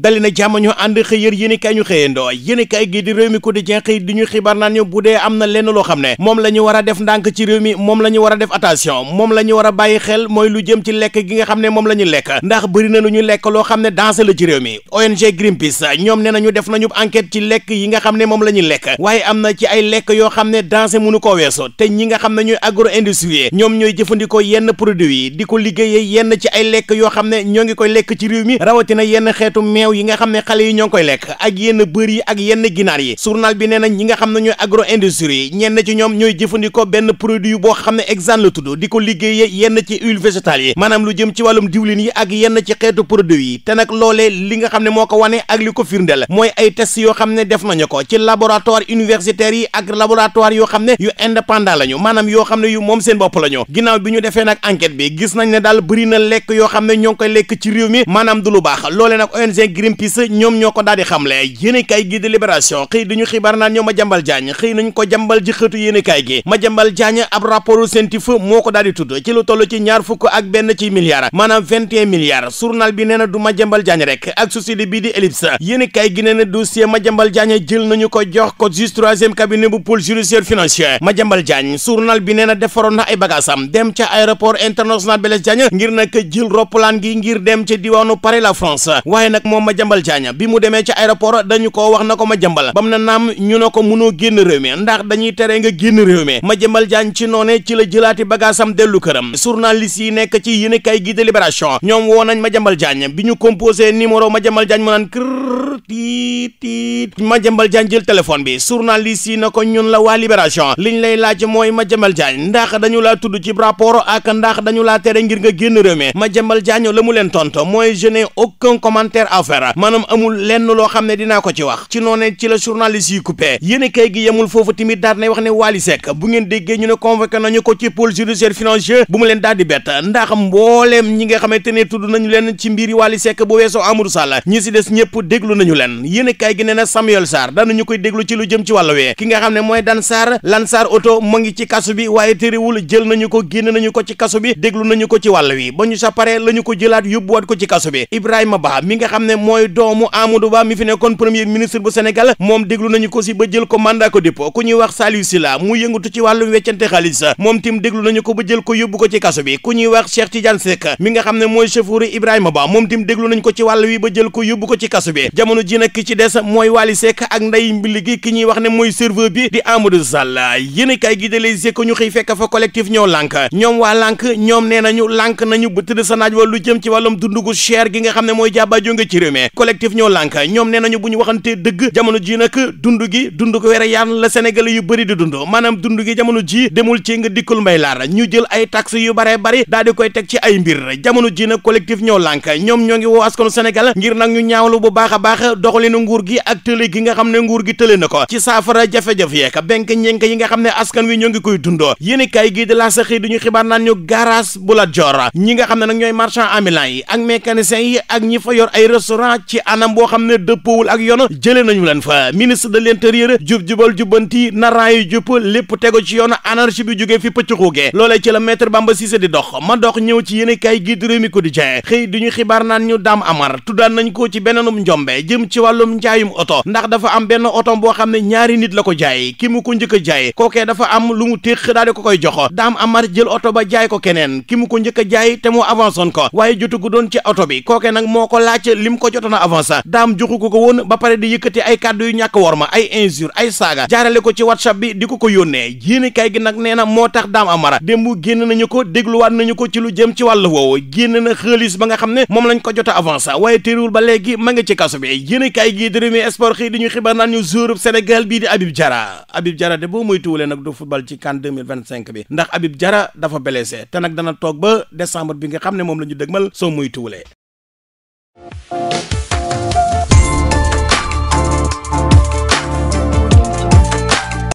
dali na jàmm ñu ànd xëy yër yéenekaay ñu xëyandoo yéenekaay gi di réew mi quotidien xëy di ñu xibaar naan ñu bu dee am na lenn loo xam ne moom la ñu war a def ndànk ci réew mi moom la ñu war a def attention moom la ñu war a bàyyi xel mooy lu jëm ci lekk gi nga xam ne moom la ñu lekk ndax bëri na lu ñu lekk loo xam ne danger la ci réew mi ONG Greenpeace ñoom nee nañu def nañu enquête ci lekk yi nga xam ne moom la ñuy lekk waaye am na ci ay lekk yoo xam ne danger mënu koo weesu te ñi nga xam ne ñooy agro industrie ñoom ñooy jëfandikoo yenn produits yi di ko liggéeyee yenn ci ay lekk yoo xam ne ñoo ngi koy lekk ci réew mi rawatina yenn xeetu meew yi nga xam ne xale yi ñoo ngi koy lekk ak yenn bër yi ak yenn ginaar yi journal bi nee na ñi nga xam ne ñooy agro industrie ñenn ci ñoom ñooy jëfandikoo benn produit boo xam ne Exane la tudd di ko liggéeyee yenn ci huile végétale yi maanaam lu jëm ci wàllum diwlin yi ak yenn ci xeetu produit yi te nag loolee li nga xam ne moo ko wane ak li ko firndeel mooy ay test yoo xam ne def nañu ko ci laboratoire universitaire yi ak laboratoire yoo xam ne yu indépendant lañu maanaam yoo xam ne yu moom seen bopp lañu ginnaaw bi ñu defee nag enquête bi gis nañ ne daal bëri na lekk yoo xam ne ñoo ngi koy lekk ci réew mi maanaam du lu baax loolee nag ONG Greenpeace ñoom ñoo ko daal di xamle yéenekaay gi di Libération xëy duñu xibaar naan ñoo Madiambal Diagne xëy nañ ko jàmbal ji xëtu yéenekaay gi Madiambal Diagne ab rapport scientifique moo ko daal di tudd ci lu toll ci ñaar fukk ak benn ci milliards maanaam 21 milliards journal bi nee na du Madiambal Diagne rek ak société bii di Ellipse yéenekaay gi nee na dossier Madiambal Diagne jël nañu ko jox ko juge 3e cabinet bu pôle judiciaire financier Madiambal Diagne journal bi nee na defaroon na ay bagaasam dem ca aéroport international Blaise Diagne ngir nag jël roppalaan gi ngir dem ca diwaanu Paris la France waaye nag moom Madiambal Diagne bi mu demee ca aéroport dañu ko wax na ko Madiambal bam na naam ñu ne ko mënoo génn réew mi ndax dañuy tere nga génn réew mi Madiambal Diagne ci noone ci la jëlaati bagaasam dellu këram journaliste yi nekk ci yéenekaay gi de Libération ñoom woo nañ Madiambal Diagne bi ñu composé numéro Madiambal Diagne mu naan kër tiit Madiambal Diagne jël téléphone bi journaliste yi na ko ñun la waa Libération liñ lay laaj mooy Madiambal Diagne ndax dañu laa tudd ci rapport ak ndax dañu laa tere ngir nga génn réew mi Madiambal Diagne la mu leen tontu mooy je n'ai aucun commentaire à faire maanaam amul lenn loo xam ne dinaa ko ci wax ci noone ci la journaliste yi coupé yéenekaay gi yemul foofu tamit daal nay wax ne Wally Seck bu ngeen déggee ñu ne convoqué nañu ko ci pôle judiciaire financier bu mu leen daal di bett ndax mbooleem ñi nga xamante ne tudd nañu leen ci mbiri Wally Seck bu weesoo Amadou Sall ñi si des ñëpp déglu nañu leen yéenekaay gi nee na Samuel Sarr daanañu koy déglu ci lu jëm ci wàllu wee ki nga xam ne mooy Dan Sarr Lansar Auto mu ngi ci kasu bi waaye terewul jël nañu ko génn nañu ko ci kasu bi déglu nañu ko ci wàll wi ba ñu sa pare la ñu ko jëlaat yóbbuwaat ko ci kasu bi Ibrahima Ba mi nga xam ne mooy doomu Amadou Ba mi fi nekkoon premier ministre bu Sénégal moom déglu nañu ko si ba jël ko mandat ko dépôt ku ñuy wax Saliou Sylla mu yëngatu ci wàllu weccante xaalis moom tim déglu nañu ko ba jël ko yóbbu ko ci kaso bi ku ñuy wax Cheikh Tidiane Seck mi nga xam ne mooy chauffeur Ibrahima Ba moom tim déglu nañu ko ci wàll wi ba jël ko yóbbu ko ci kaso bi jamono ji nag ki ci des mooy Wally Seck ak nday mbili gi ki ñuy wax ne mooy serveur bi di Amadou Sall yéen kay gi de Les Échos ñu xëy fekk fa collectif ñoo lànk ñoom waa lànk ñoom nee nañu lànk nañu ba tëdd sa naaj wa lu jëm ci wàllum dundugu cher gi nga xam ne mooy jàbba jonge ci réew mi collectif ñoo lànk ñoom nee nañu bu ñu waxantee dëgg jamono ji nag dund ko wér yaan la Sénégalais yu bëri di dund maanaam dund gi jamono ji demul ci nga dikkul mbay laar ñu jël ay taxes yu bare bari daal di koy teg ci ay mbir jamono ji nag collectif ñoo lànk ñoom ñoo ngi woo askanu Sénégal ngir nag ñu ñaawlu bu baax a baax doxalinu nguur gi ak tële gi nga xam ne nguur gi tële na ko ci saafara jafe-jafe yeek benk ñenk yi nga xam ne askan wi ñoo ngi koy dundoo yéen kay gi de la sa xëy duñu xibaar naan ñu garage bu la jor ñi nga xam ne nag ñooy marchand ambulant yi ak mécaniciens yi ak ñi fa yor ay restaurant ci anam boo xam ne dëppoowul ak yoon jëlee nañu leen fa ministre de l'intérieur jub-jubal jubbanti naraan yu jub lépp tego ci yoon anarchie bi jógee fi pëcc xuugee loolee ci la maître Bamba Cissé di dox ma dox ñëw ci yéen kay gi di Rewmi Quotidien xëy duñu xibaar naan ñu Dame Amar tuddaan nañ ko ci beneenum njombe jëm ci wàllum njaayum oto ndax dafa am benn oto boo xam ne ñaari nit la ko jaay ki mu ko njëkk a jaay kookee dafa am lu mu téq daal di ko koy jox Dame Amar jël oto ba jaay ko keneen ki mu ko njëkk a jaay te mu avanceoon ko waaye jotugu doon ci oto bi kookee nag moo ko laaj lim ko jotoon a avance daam joxu ko woon ba pare di yëkkati ay kàddu yu ñàkk worma ay injure ay saaga jaarale ko ci WhatsApp bi di ko yónnee yéene kay gi nag nee na moo tax Dame Amara démb génn nañu ko dégluwaat nañu ko ci lu jëm ci wàllu woowu génn na xaalis ba nga xam ne moom lañ ko jot a avance waaye téerewul ba léegi ma nga ci kaso bi yéene kay gi di Rewmi Sport xëy di ñu xibaar naan ñu joueur Sénégal bii di Habib Diarra de boo muy tuulee nag du football ci CAN 2025 bi ndax Habib Diarra dafa blessé te nag dana toog ba décembre bi nga xam ne moom la ñu dëgmal soo muy tuulee